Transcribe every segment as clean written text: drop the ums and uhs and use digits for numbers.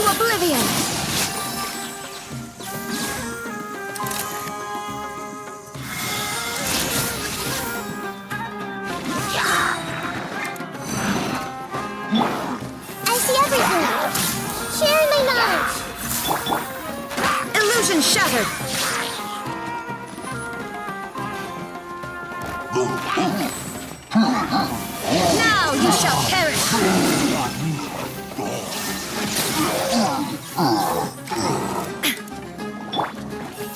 Oblivion! I see everything! Share my knowledge! Illusion shattered! Now you shall perish!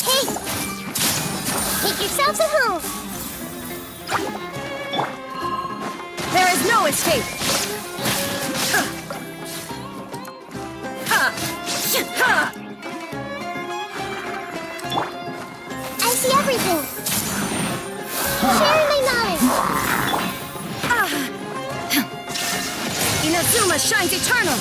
Hey! Take yourselves a home! There is no escape! I see everything! Share my knowledge! Inazuma shines eternal!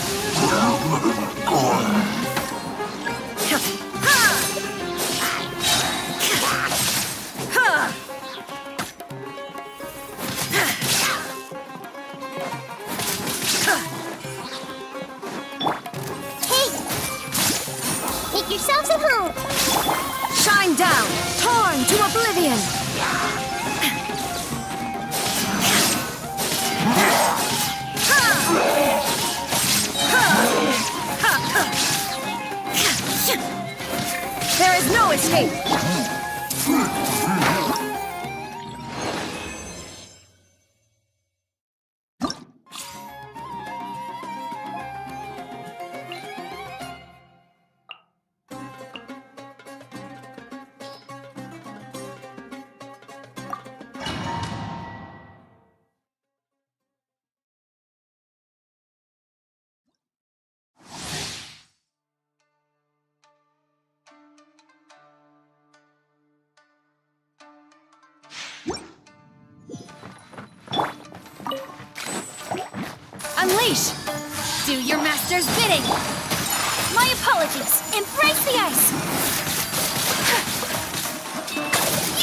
Hey! Make yourselves at home! Shine down, torn to oblivion! There is no escape! Unleash! Do your master's bidding! My apologies. Embrace the ice.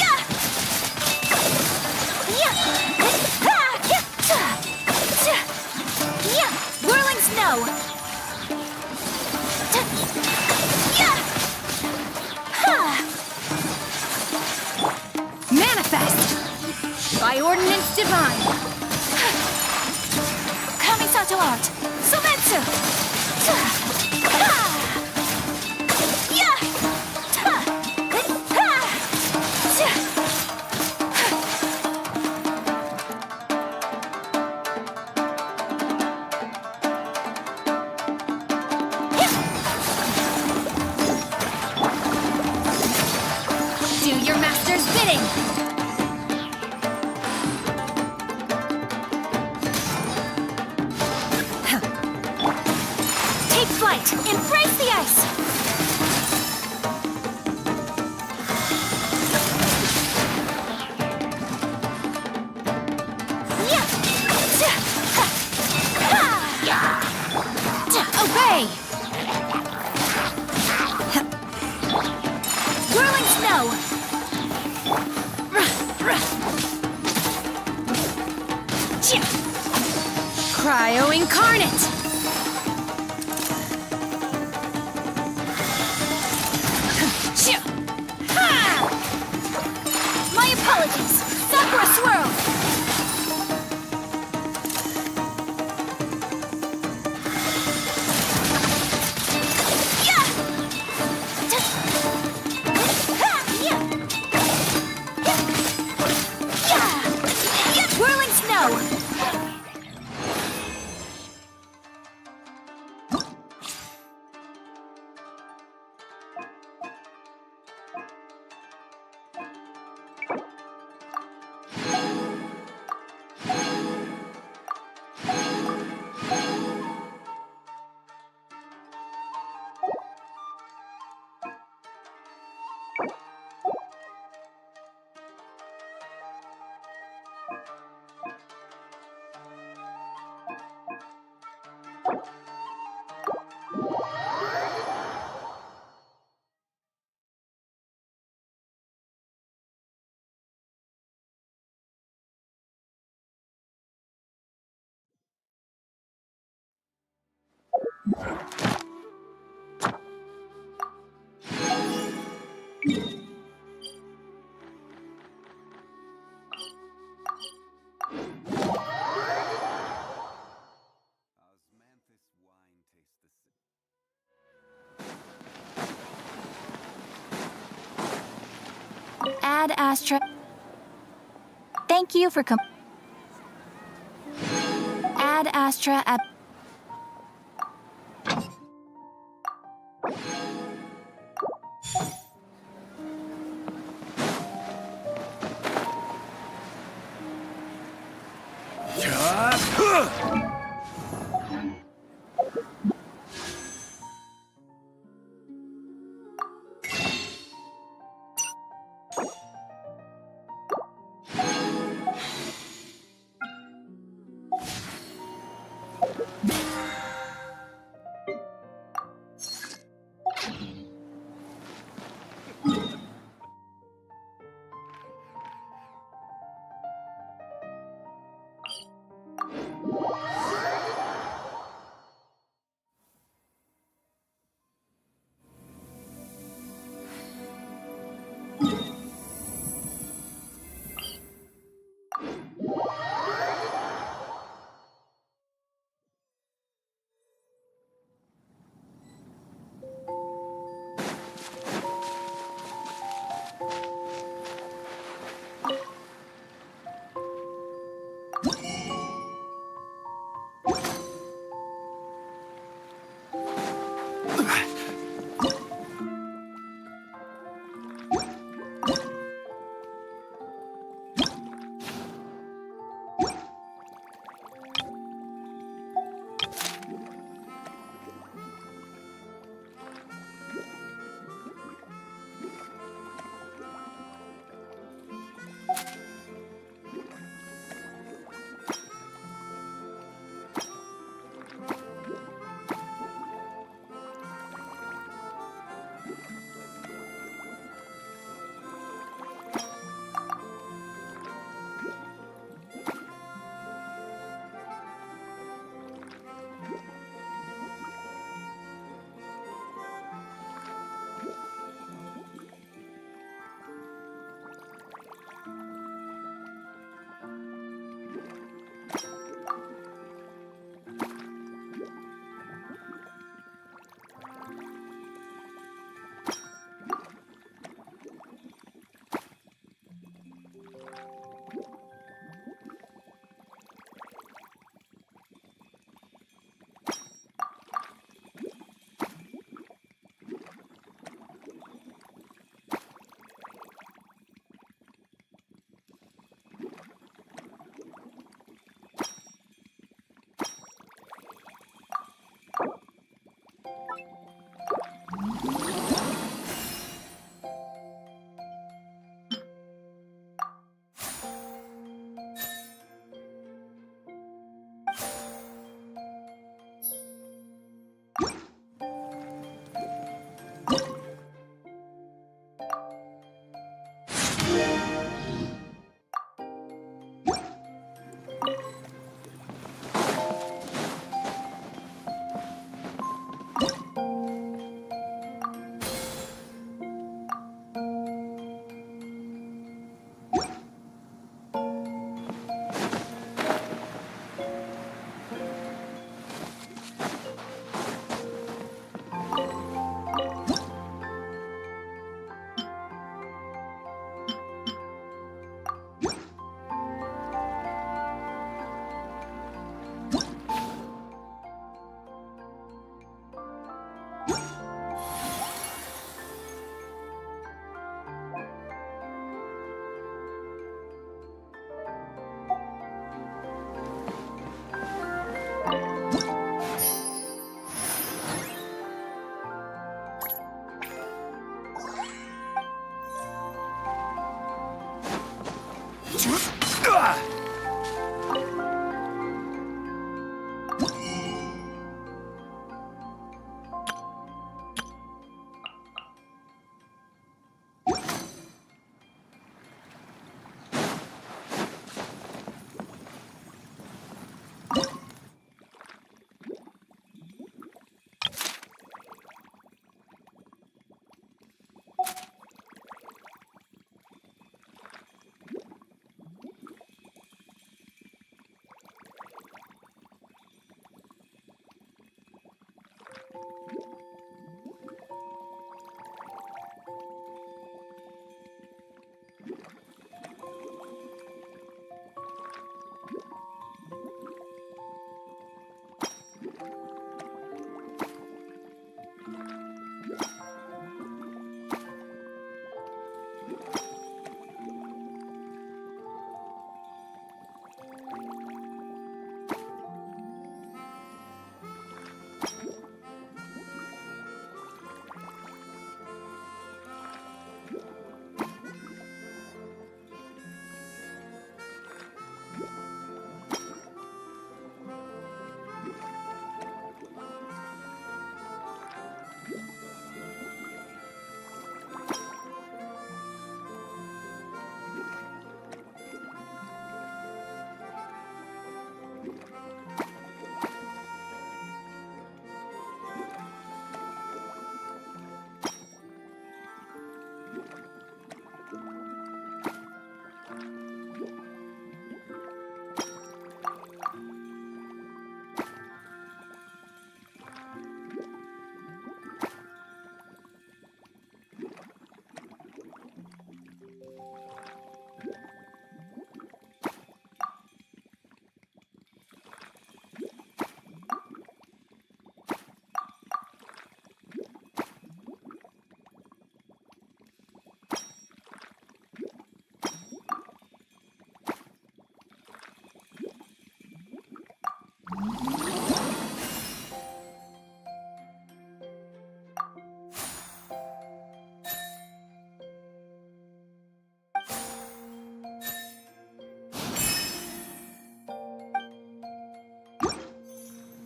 Yeah. Yeah. Yeah. Whirling snow! Yeah. Manifest! By ordinance divine! Kamisato art. Sumetsu. Do your master's bidding! Take flight. Embrace the ice. Obey! Whirling snow! Cryo incarnate! My apologies. Sakura swirl. Whirling snow! Ad Astra. Thank you for Ad Astra at.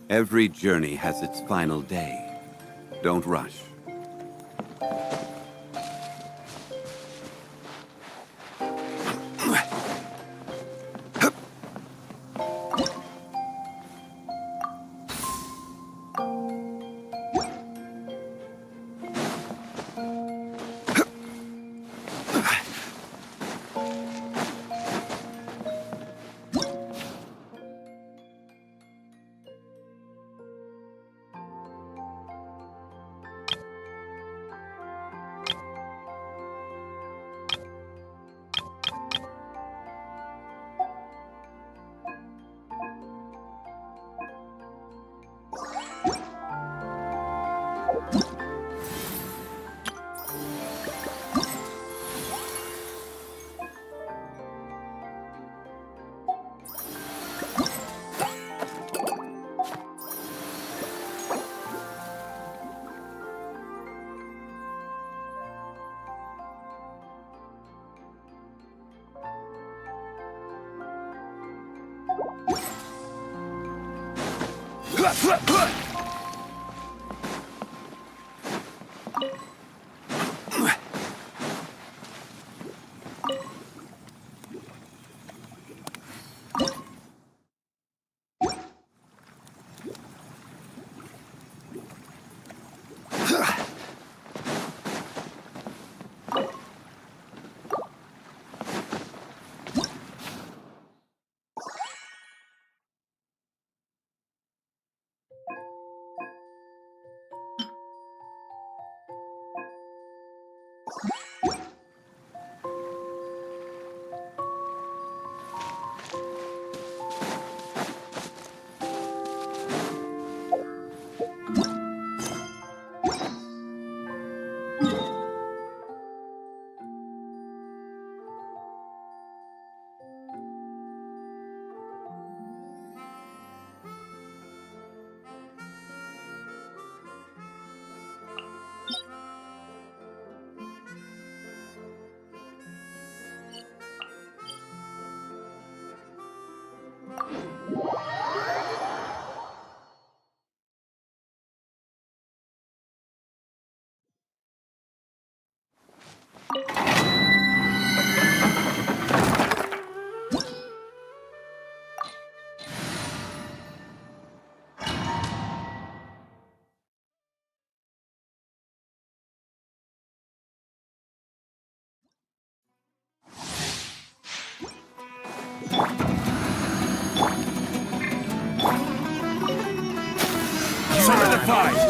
Every journey has its final day. Don't rush.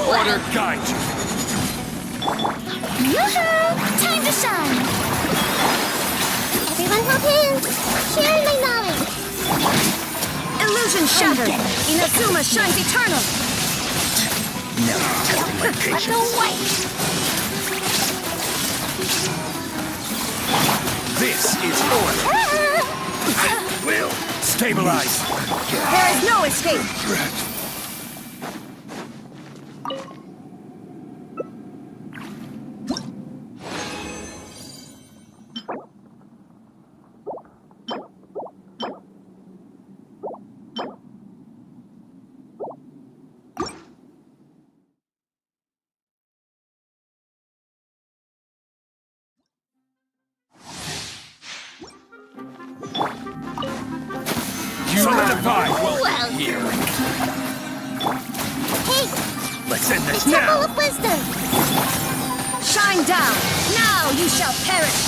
Order guide you. Yoo-hoo! Time to shine! Everyone hop in! Share my knowledge! Illusion shattered! Inazuma shines eternal! Let's go away! This is order. Will stabilize. There is no escape! You solidify. Well. Here. Hey! Let's end this It's a now. full of wisdom! Shine down! Now you shall perish!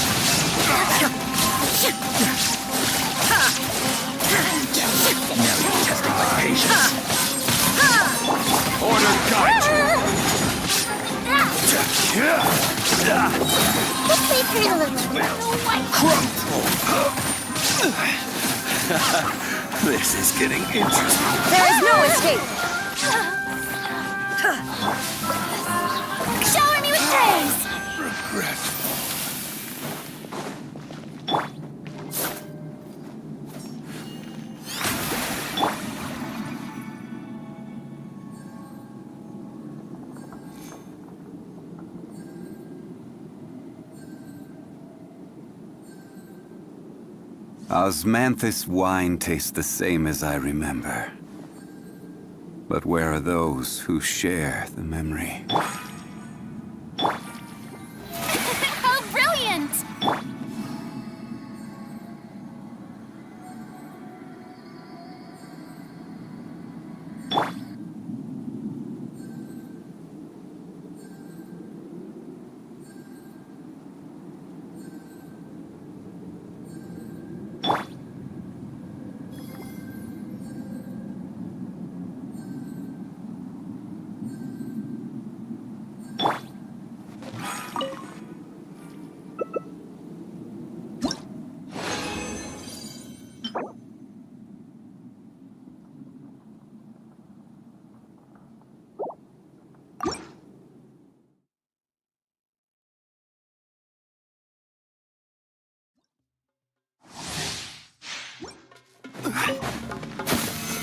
Now you're testing my patience. Order guide This may hurt a little. This is getting interesting. There is no escape! Shower me with praise! Regret. Osmanthus wine tastes the same as I remember. But where are those who share the memory? How brilliant!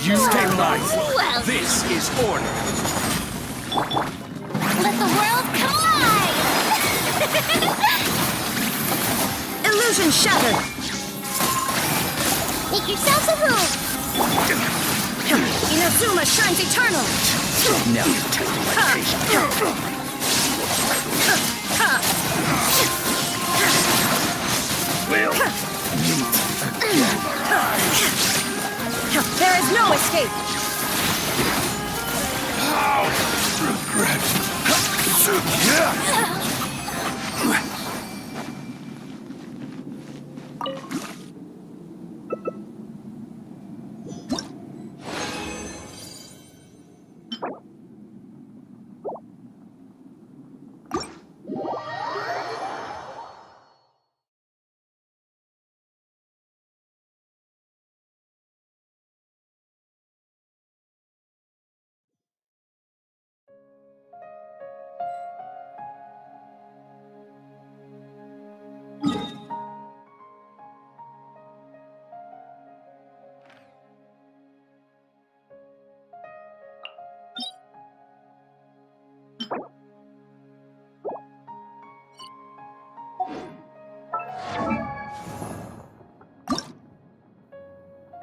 You stabilize. Well. This is order. Let the world collide! Illusion shattered! Make yourselves at home! Inazuma shines eternal! Now you're testing my patience. Will meet again. There is no escape! Regret.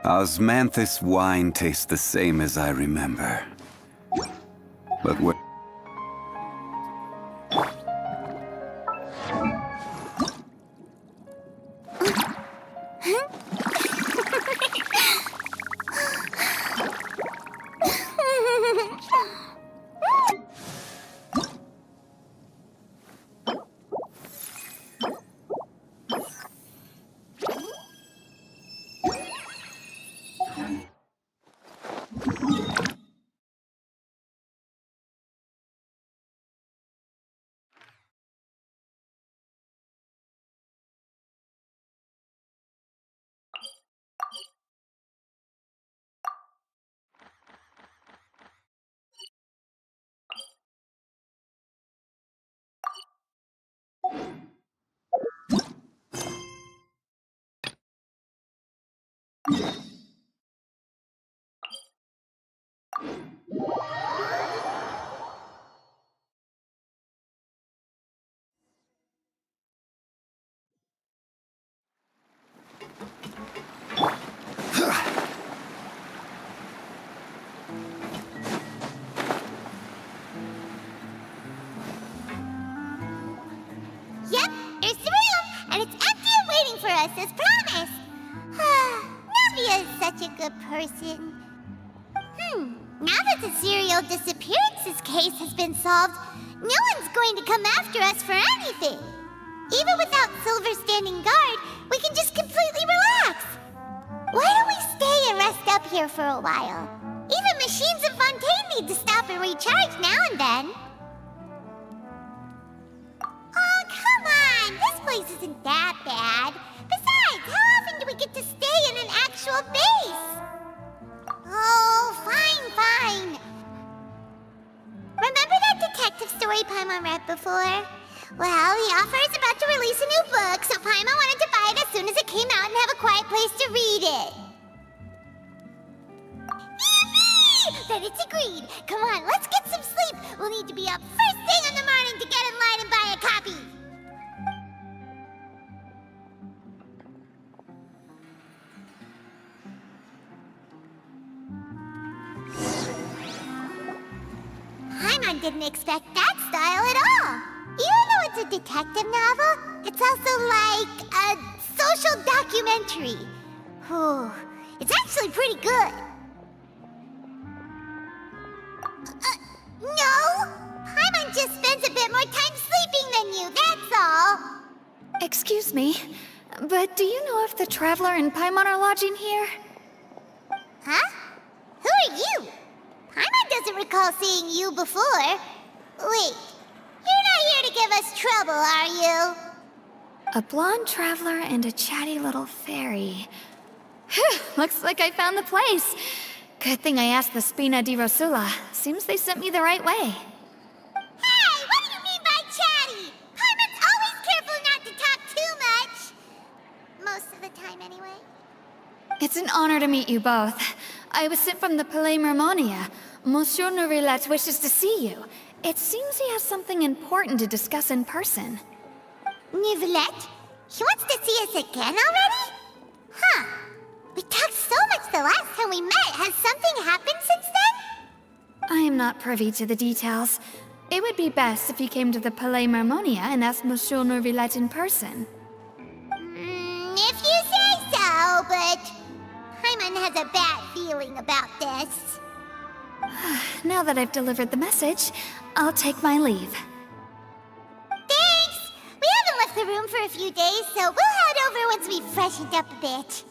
Osmanthus wine tastes the same as I remember. But where... Yep, there's the room, and it's empty and waiting for us as promised. Navia is such a good person. Now that the serial disappearances case has been solved, no one's going to come after us for anything. Even without Silver standing guard, we can just completely relax. Why don't we stay and rest up here for a while? Even machines in Fontaine need to stop and recharge now and then. Oh, come on! This place isn't that bad. Besides, how often do we get to stay in an actual base? Oh, fine. Remember that detective story Paimon read before? Well, the author is about to release a new book, so Paimon wanted to buy it as soon as it came out and have a quiet place to read it. Yippee! Then it's agreed. Come on, let's get some sleep. We'll need to be up first thing in the morning to get in line and buy a copy. Paimon didn't expect that style at all. Even though it's a detective novel, it's also like a social documentary. Whew. It's actually pretty good. No! Paimon just spends a bit more time sleeping than you, that's all. Excuse me, but do you know if the Traveler and Paimon are lodging here? Huh? Who are you? Paimon doesn't recall seeing you before. Wait, you're not here to give us trouble, are you? A blonde traveler and a chatty little fairy. Whew, looks like I found the place. Good thing I asked the Spina di Rosula. Seems they sent me the right way. Hey, what do you mean by chatty? Paimon's always careful not to talk too much. Most of the time, anyway. It's an honor to meet you both. I was sent from the Palais Mermonia. Monsieur Nourillet wishes to see you. It seems he has something important to discuss in person. Nourillet? He wants to see us again already? Huh. We talked so much the last time we met. Has something happened since then? I am not privy to the details. It would be best if you came to the Palais Mermonia and asked Monsieur Nourillet in person. If you say so, but Paimon has a bad feeling about this. Now that I've delivered the message, I'll take my leave. Thanks! We haven't left the room for a few days, so we'll head over once we've freshened up a bit.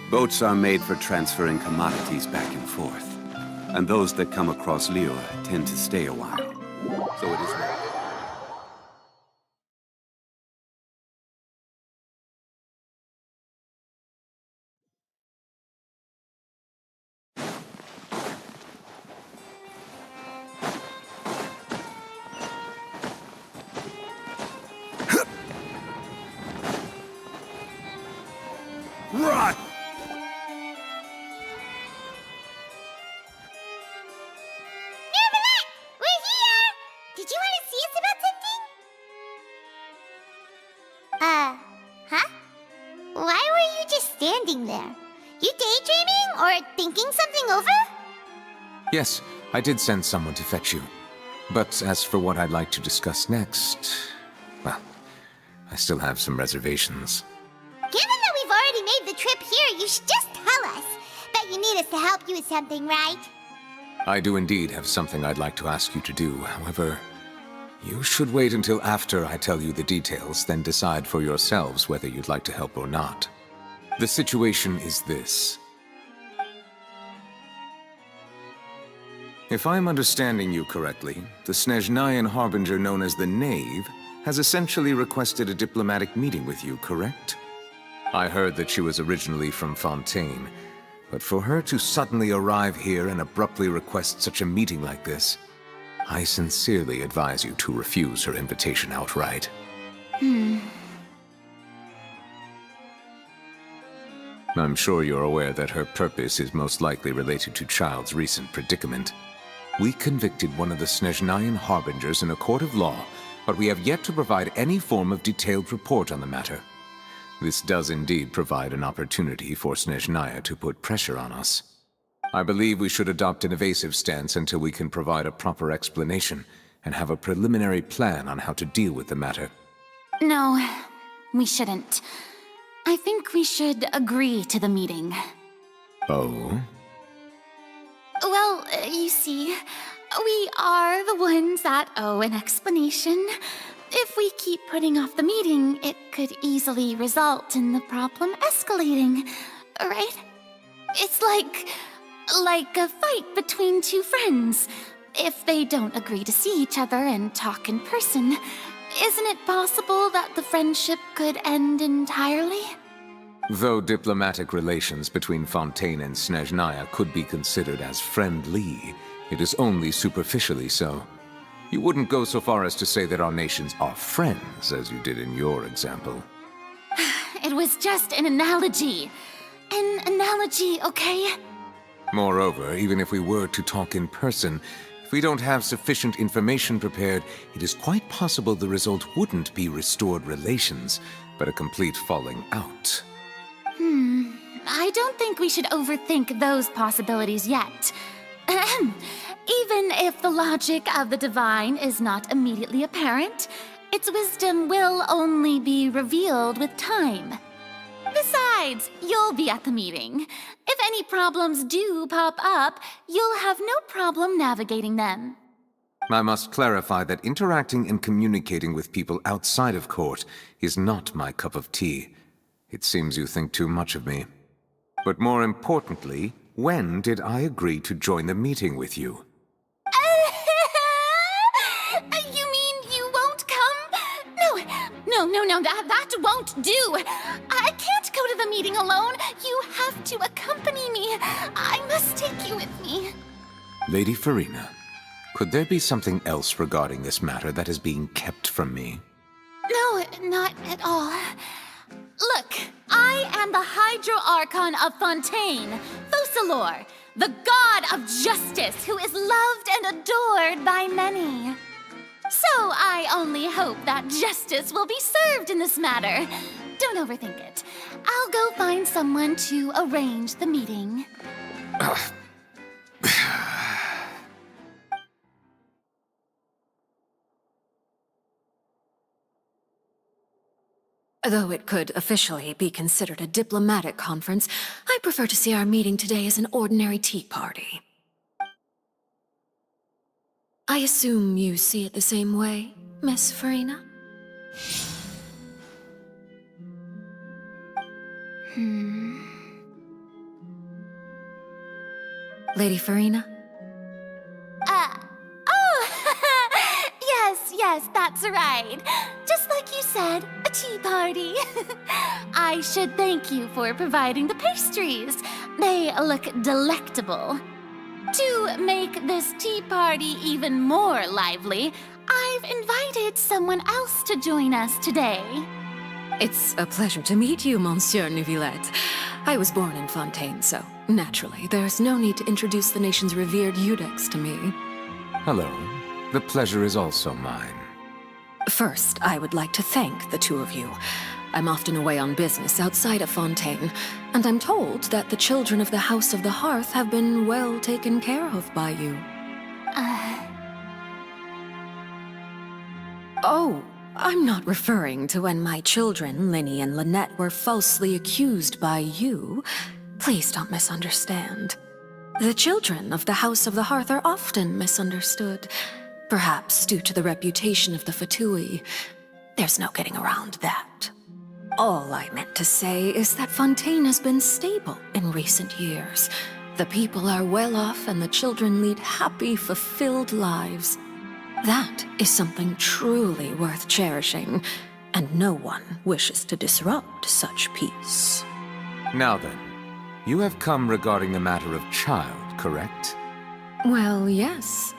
Boats are made for transferring commodities back and forth. And those that come across Liyue tend to stay a while. So it is... Run! Neverland, we're here! Did you want to see us about something? Huh? Why were you just standing there? You daydreaming or thinking something over? Yes, I did send someone to fetch you. But as for what I'd like to discuss next, well, I still have some reservations. Given that we've already made the trip here, you should just tell us. Bet you need us to help you with something, right? I do indeed have something I'd like to ask you to do. However, you should wait until after I tell you the details, then decide for yourselves whether you'd like to help or not. The situation is this. If I'm understanding you correctly, the Snezhnayan Harbinger known as the Knave has essentially requested a diplomatic meeting with you, correct? I heard that she was originally from Fontaine, but for her to suddenly arrive here and abruptly request such a meeting like this, I sincerely advise you to refuse her invitation outright. I'm sure you're aware that her purpose is most likely related to Child's recent predicament. We convicted one of the Snezhnayan Harbingers in a court of law, but we have yet to provide any form of detailed report on the matter. This does indeed provide an opportunity for Snezhnaya to put pressure on us. I believe we should adopt an evasive stance until we can provide a proper explanation and have a preliminary plan on how to deal with the matter. No, we shouldn't. I think we should agree to the meeting. Oh? Well, you see, we are the ones that owe an explanation. If we keep putting off the meeting, it could easily result in the problem escalating, right? It's like a fight between two friends. If they don't agree to see each other and talk in person, isn't it possible that the friendship could end entirely? Though diplomatic relations between Fontaine and Snezhnaya could be considered as friendly, it is only superficially so. You wouldn't go so far as to say that our nations are friends, as you did in your example. It was just an analogy. An analogy, okay? Moreover, even if we were to talk in person, if we don't have sufficient information prepared, it is quite possible the result wouldn't be restored relations, but a complete falling out. I don't think we should overthink those possibilities yet. Ahem. Even if the logic of the divine is not immediately apparent, its wisdom will only be revealed with time. Besides, you'll be at the meeting. If any problems do pop up, you'll have no problem navigating them. I must clarify that interacting and communicating with people outside of court is not my cup of tea. It seems you think too much of me. But more importantly, when did I agree to join the meeting with you? You mean you won't come? No, that won't do. I can't go to the meeting alone. You have to accompany me. I must take you with me. Lady Farina, could there be something else regarding this matter that is being kept from me? No, not at all. Look, I am the Hydro-Archon of Fontaine, Focalor, the god of justice who is loved and adored by many. So I only hope that justice will be served in this matter. Don't overthink it. I'll go find someone to arrange the meeting. Though it could officially be considered a diplomatic conference, I prefer to see our meeting today as an ordinary tea party. I assume you see it the same way, Miss Farina? Lady Farina? Yes, that's right. Just like you said, a tea party. I should thank you for providing the pastries. They look delectable. To make this tea party even more lively, I've invited someone else to join us today. It's a pleasure to meet you, Monsieur Neuvillette. I was born in Fontaine, so naturally, there's no need to introduce the nation's revered Eudex to me. Hello. The pleasure is also mine. First, I would like to thank the two of you. I'm often away on business outside of Fontaine, and I'm told that the children of the House of the Hearth have been well taken care of by you. Oh, I'm not referring to when my children, Linny and Lynette, were falsely accused by you. Please don't misunderstand. The children of the House of the Hearth are often misunderstood, perhaps due to the reputation of the Fatui. There's no getting around that. All I meant to say is that Fontaine has been stable in recent years. The people are well off and the children lead happy, fulfilled lives. That is something truly worth cherishing, and no one wishes to disrupt such peace. Now then, you have come regarding the matter of child, correct? Well, yes.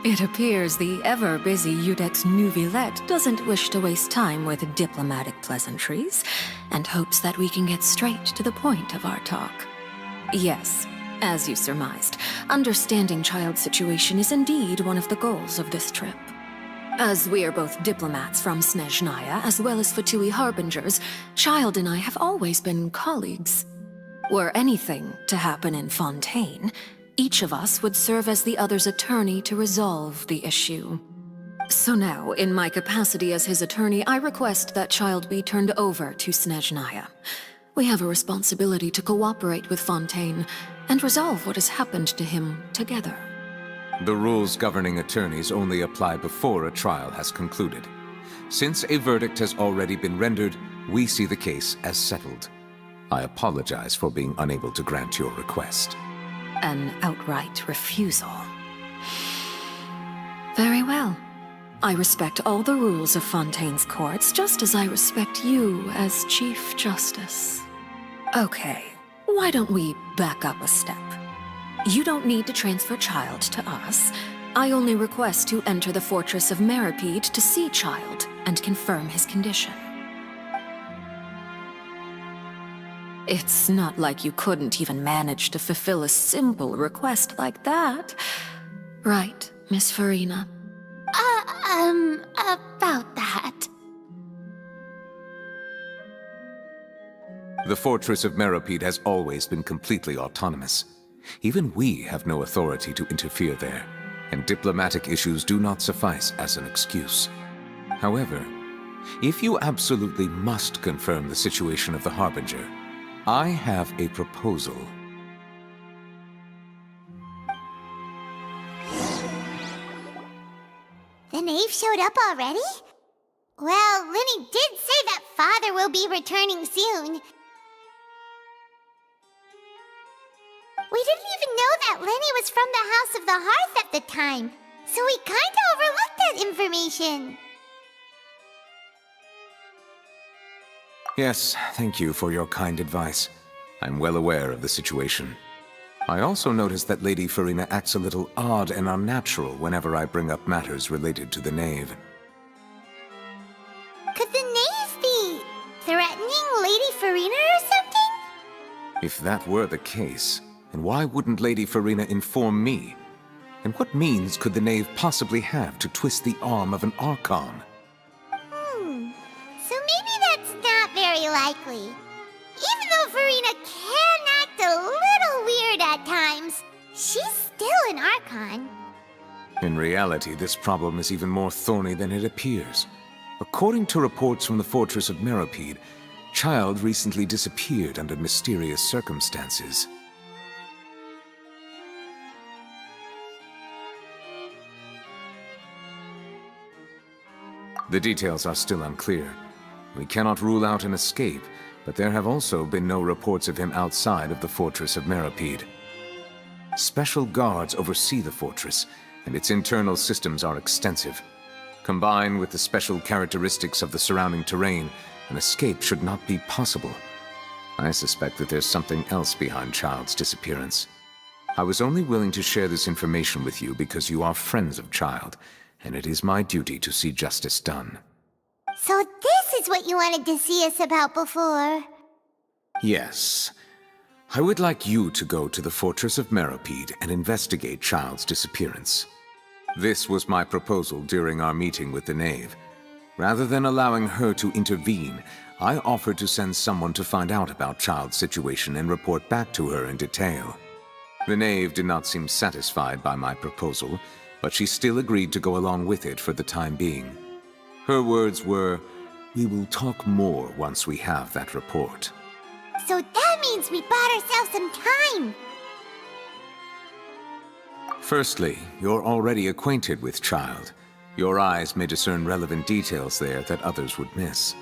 It appears the ever-busy Eudex Neuvillette doesn't wish to waste time with diplomatic pleasantries, and hopes that we can get straight to the point of our talk. Yes, as you surmised, understanding child's situation is indeed one of the goals of this trip. As we are both diplomats from Snezhnaya, as well as Fatui harbingers, Child and I have always been colleagues. Were anything to happen in Fontaine, each of us would serve as the other's attorney to resolve the issue. So now, in my capacity as his attorney, I request that Child be turned over to Snezhnaya. We have a responsibility to cooperate with Fontaine and resolve what has happened to him together. The rules governing attorneys only apply before a trial has concluded. Since a verdict has already been rendered, we see the case as settled. I apologize for being unable to grant your request. An outright refusal. Very well. I respect all the rules of Fontaine's courts, just as I respect you as Chief Justice. Okay, why don't we back up a step? You don't need to transfer Child to us. I only request to enter the fortress of Meripede to see Child and confirm his condition. It's not like you couldn't even manage to fulfill a simple request like that. Right, Miss Farina? About that. The fortress of Meripede has always been completely autonomous. Even we have no authority to interfere there, and diplomatic issues do not suffice as an excuse. However, if you absolutely must confirm the situation of the Harbinger, I have a proposal. The knave showed up already? Well, Linny did say that Father will be returning soon. We didn't even know that Lenny was from the House of the Hearth at the time, so we kinda overlooked that information. Yes, thank you for your kind advice. I'm well aware of the situation. I also noticed that Lady Farina acts a little odd and unnatural whenever I bring up matters related to the knave. Could the knave be threatening Lady Farina or something? If that were the case, then why wouldn't Lady Farina inform me? And what means could the knave possibly have to twist the arm of an Archon? So maybe that's not very likely. Even though Farina can act a little weird at times, she's still an Archon. In reality, this problem is even more thorny than it appears. According to reports from the fortress of Meripede, Child recently disappeared under mysterious circumstances. The details are still unclear. We cannot rule out an escape, but there have also been no reports of him outside of the fortress of Meripede. Special guards oversee the fortress, and its internal systems are extensive. Combined with the special characteristics of the surrounding terrain, an escape should not be possible. I suspect that there's something else behind Child's disappearance. I was only willing to share this information with you because you are friends of Child, and it is my duty to see justice done. So this is what you wanted to see us about before. Yes. I would like you to go to the Fortress of Meropide and investigate Child's disappearance. This was my proposal during our meeting with the Knave. Rather than allowing her to intervene, I offered to send someone to find out about Child's situation and report back to her in detail. The Knave did not seem satisfied by my proposal, but she still agreed to go along with it for the time being. Her words were, "We will talk more once we have that report." So that means we bought ourselves some time. Firstly, you're already acquainted with Child. Your eyes may discern relevant details there that others would miss.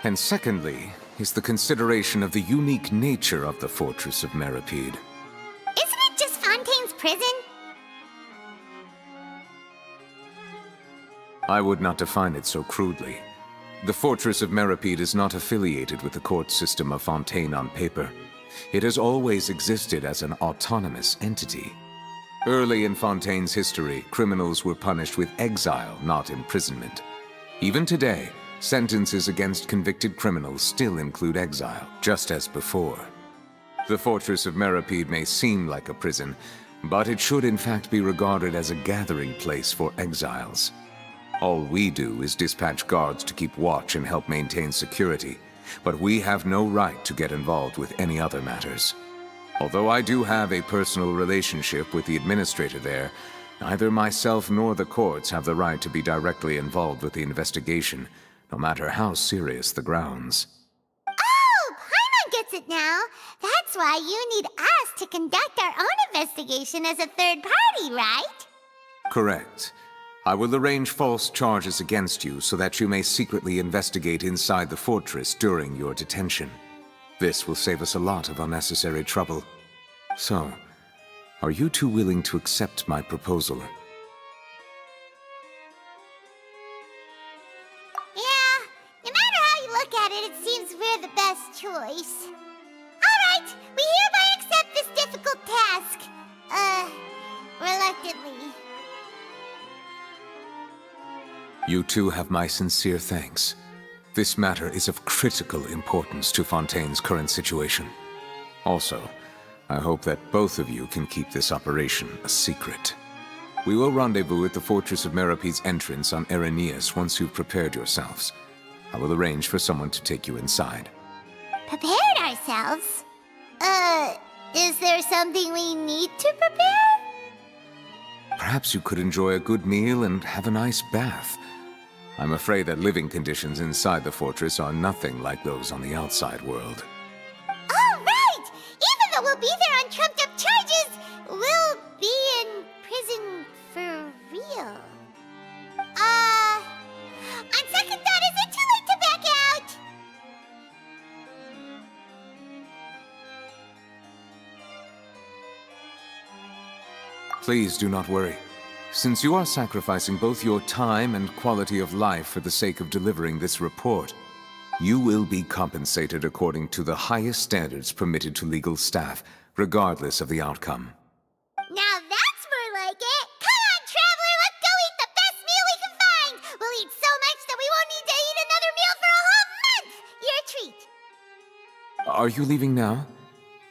And secondly, is the consideration of the unique nature of the Fortress of Meropide. Isn't it just Fontaine's prison? I would not define it so crudely. The Fortress of Meropide is not affiliated with the court system of Fontaine on paper. It has always existed as an autonomous entity. Early in Fontaine's history, criminals were punished with exile, not imprisonment. Even today, sentences against convicted criminals still include exile, just as before. The Fortress of Meropide may seem like a prison, but it should in fact be regarded as a gathering place for exiles. All we do is dispatch guards to keep watch and help maintain security, but we have no right to get involved with any other matters. Although I do have a personal relationship with the administrator there, neither myself nor the courts have the right to be directly involved with the investigation, no matter how serious the grounds. Oh, Paimon gets it now. That's why you need us to conduct our own investigation as a third party, right? Correct. I will arrange false charges against you so that you may secretly investigate inside the fortress during your detention. This will save us a lot of unnecessary trouble. So, are you two willing to accept my proposal? Yeah, no matter how you look at it, it seems we're the best choice. Alright, we hereby accept this difficult task. Reluctantly. You two have my sincere thanks. This matter is of critical importance to Fontaine's current situation. Also, I hope that both of you can keep this operation a secret. We will rendezvous at the Fortress of Meropide's entrance on Erinius once you've prepared yourselves. I will arrange for someone to take you inside. Prepared ourselves? Is there something we need to prepare? Perhaps you could enjoy a good meal and have a nice bath. I'm afraid that living conditions inside the fortress are nothing like those on the outside world. Oh, right! Even though we'll be there on trumped-up charges, we'll be in prison for real. On second thought, is it too late to back out? Please do not worry. Since you are sacrificing both your time and quality of life for the sake of delivering this report, you will be compensated according to the highest standards permitted to legal staff, regardless of the outcome. Now that's more like it! Come on, traveler, let's go eat the best meal we can find! We'll eat so much that we won't need to eat another meal for a whole month! You're a treat! Are you leaving now?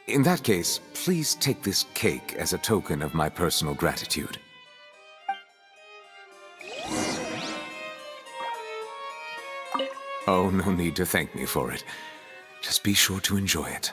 In that case, please take this cake as a token of my personal gratitude. Oh, no need to thank me for it. Just be sure to enjoy it.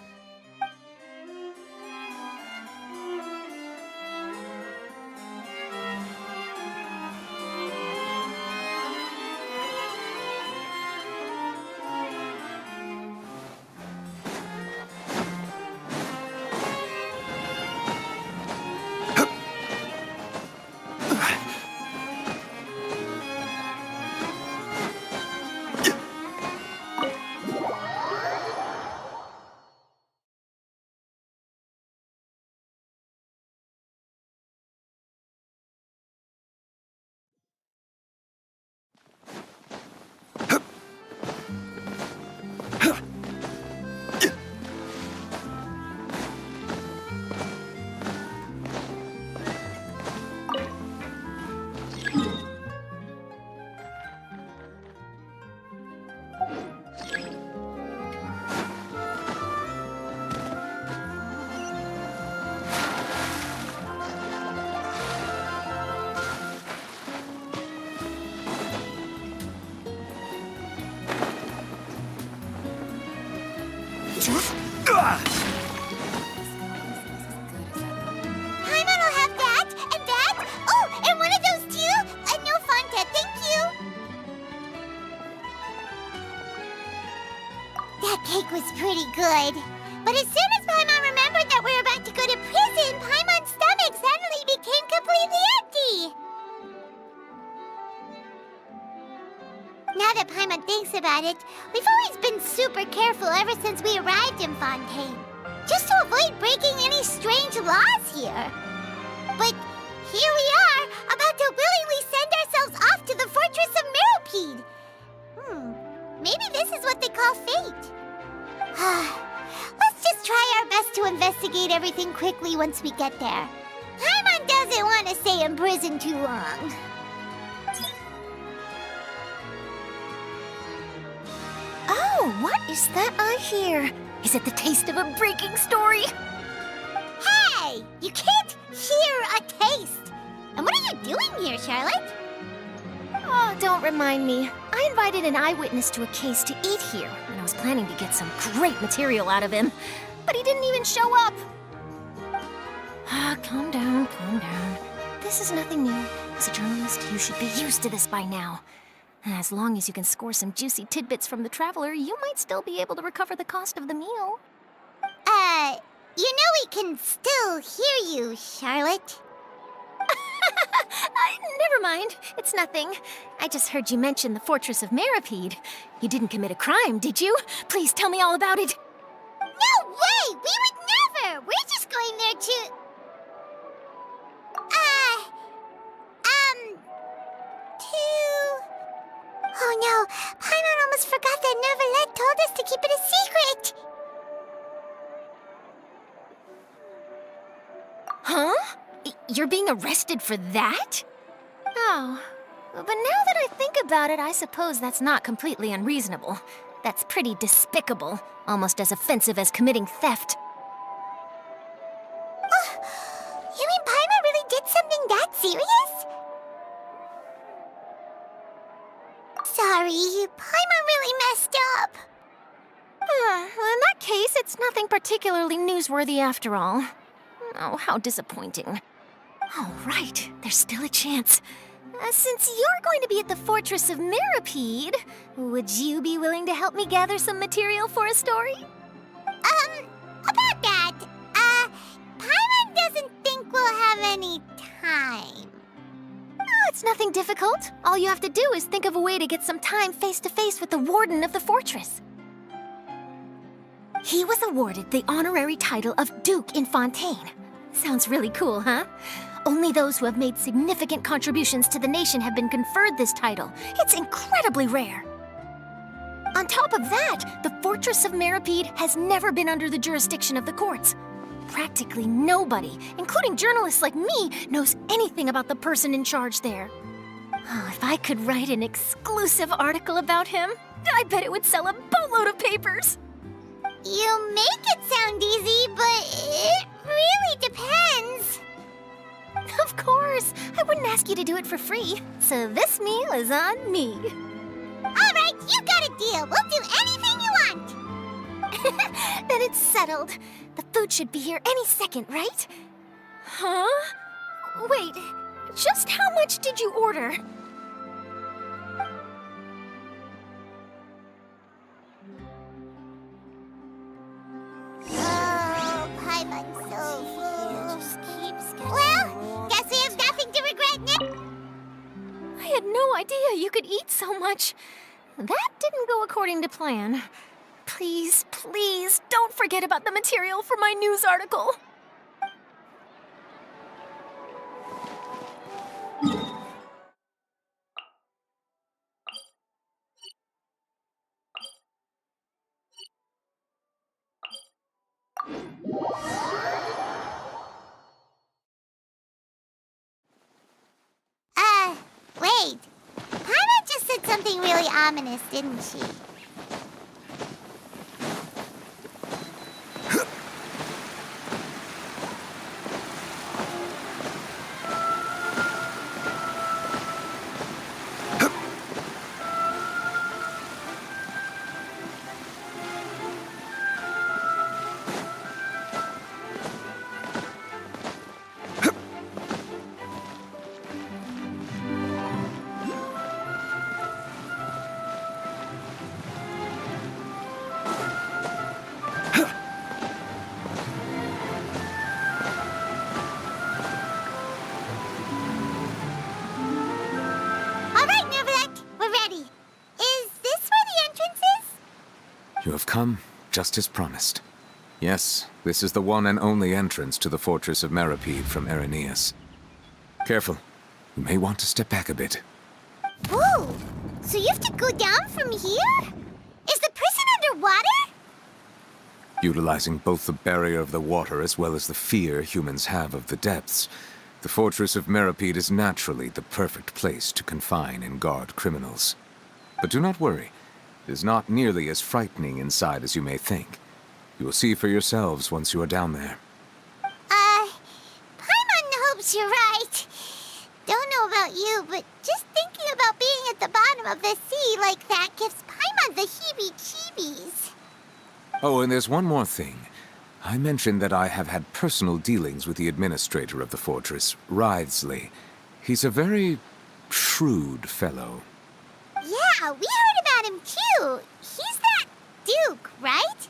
Paimon will have that, and that. Oh, and one of those too. No Fanta, thank you. That cake was pretty good. But as soon as Paimon remembered that we were about to go to prison, Paimon's stomach suddenly became completely empty. Now that Paimon thinks about it, we've always been super careful ever since we arrived in Fontaine. Just to avoid breaking any strange laws here. But here we are, about to willingly send ourselves off to the Fortress of Meropide. Maybe this is what they call fate. Let's just try our best to investigate everything quickly once we get there. Paimon doesn't want to stay in prison too long. Oh, what is that I hear? Is it the taste of a breaking story? Hey! You can't hear a taste! And what are you doing here, Charlotte? Oh, don't remind me. I invited an eyewitness to a case to eat here, and I was planning to get some great material out of him. But he didn't even show up. Calm down, calm down. This is nothing new. As a journalist, you should be used to this by now. As long as you can score some juicy tidbits from the Traveler, you might still be able to recover the cost of the meal. You know we can still hear you, Charlotte. Never mind. It's nothing. I just heard you mention the Fortress of Meropide. You didn't commit a crime, did you? Please tell me all about it. No way! We would never! We're just going there to... Oh no, Paimon almost forgot that Neverlet told us to keep it a secret! Huh? You're being arrested for that? Oh, but now that I think about it, I suppose that's not completely unreasonable. That's pretty despicable, almost as offensive as committing theft. You mean Paimon really did something that serious? Sorry, Paimon really messed up. Well, in that case, it's nothing particularly newsworthy after all. Oh, how disappointing. All right, there's still a chance. Since you're going to be at the Fortress of Meropide, would you be willing to help me gather some material for a story? About that, Paimon doesn't think we'll have any time. Oh, it's nothing difficult. All you have to do is think of a way to get some time face-to-face with the warden of the fortress. He was awarded the honorary title of Duke in Fontaine. Sounds really cool, huh? Only those who have made significant contributions to the nation have been conferred this title. It's incredibly rare. On top of that, the Fortress of Meropide has never been under the jurisdiction of the courts. Practically nobody, including journalists like me, knows anything about the person in charge there. Oh, if I could write an exclusive article about him, I bet it would sell a boatload of papers. You make it sound easy, but it really depends. Of course, I wouldn't ask you to do it for free, so this meal is on me. All right, you got a deal. We'll do anything you want. Then it's settled. The food should be here any second, right? Huh? Wait, just how much did you order? Oh, Paimon's so full. Well, guess we have nothing to regret now. I had no idea you could eat so much. That didn't go according to plan. Please, please, don't forget about the material for my news article. Wait. Paimon just said something really ominous, didn't she? You have come just as promised. Yes, this is the one and only entrance to the fortress of Meripede from Irenaeus. Careful. You may want to step back a bit. Whoa! So you have to go down from here? Is the prison underwater? Utilizing both the barrier of the water as well as the fear humans have of the depths, the fortress of Meripede is naturally the perfect place to confine and guard criminals. But do not worry. It is not nearly as frightening inside as you may think. You will see for yourselves once you are down there. Paimon hopes you're right. Don't know about you, but just thinking about being at the bottom of the sea like that gives Paimon the heebie-jeebies. Oh, and there's one more thing. I mentioned that I have had personal dealings with the administrator of the fortress, Writhsley. He's a very shrewd fellow. Yeah, we heard about him too. He's that Duke, right?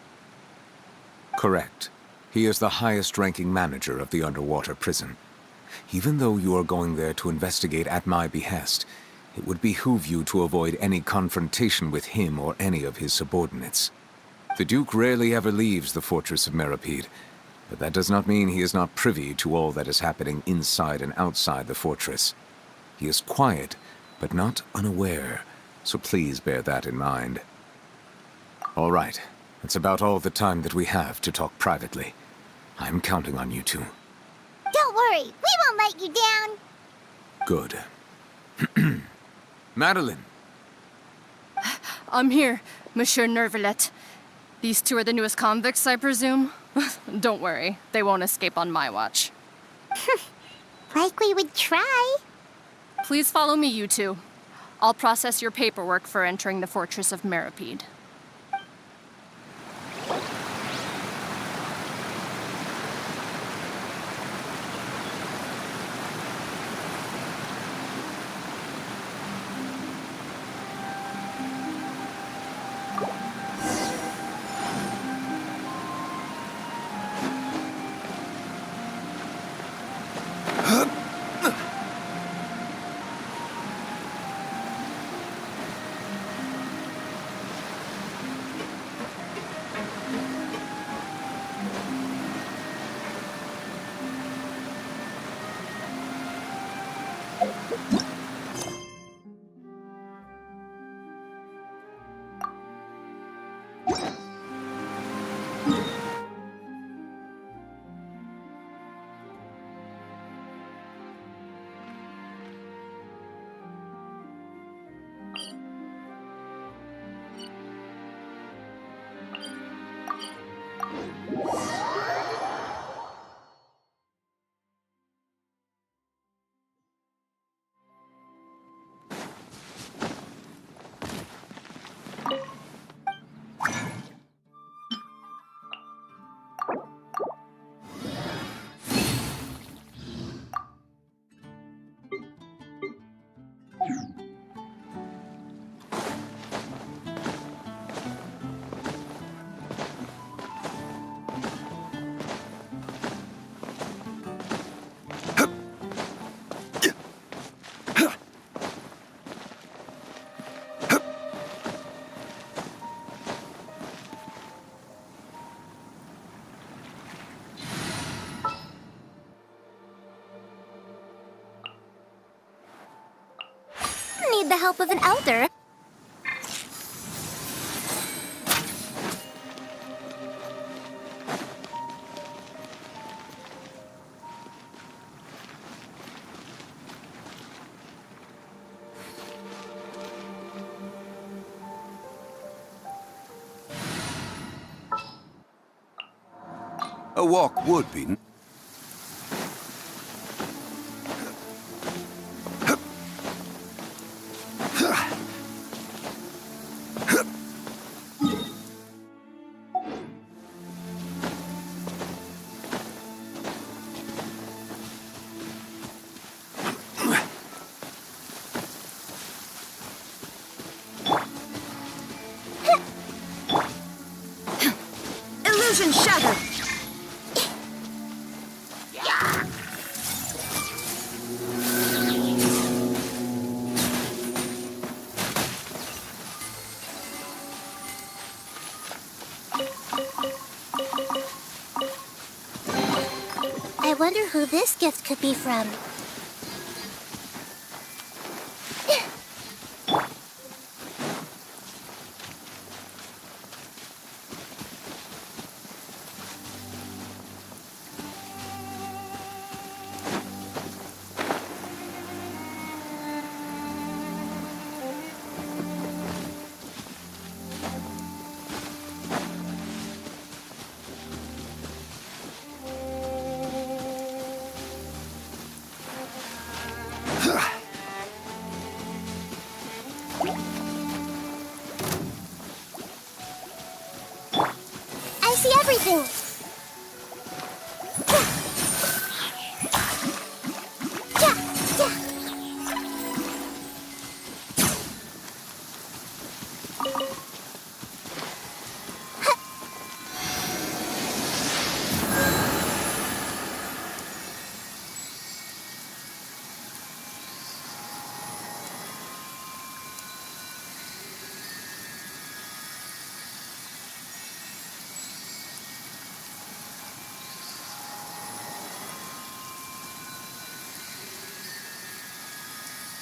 Correct. He is the highest-ranking manager of the underwater prison. Even though you are going there to investigate at my behest, it would behoove you to avoid any confrontation with him or any of his subordinates. The Duke rarely ever leaves the fortress of Meripede, but that does not mean he is not privy to all that is happening inside and outside the fortress. He is quiet, but not unaware, so please bear that in mind. All right, that's about all the time that we have to talk privately. I'm counting on you two. Don't worry, we won't let you down. Good. Madeline! I'm here, Monsieur Nervalet. These two are the newest convicts, I presume? Don't worry, they won't escape on my watch. Like we would try. Please follow me, you two. I'll process your paperwork for entering the Fortress of Meripede. Need the help of an elder. A walk would be... Illusion shattered! wonder who this gift could be from. I see everything.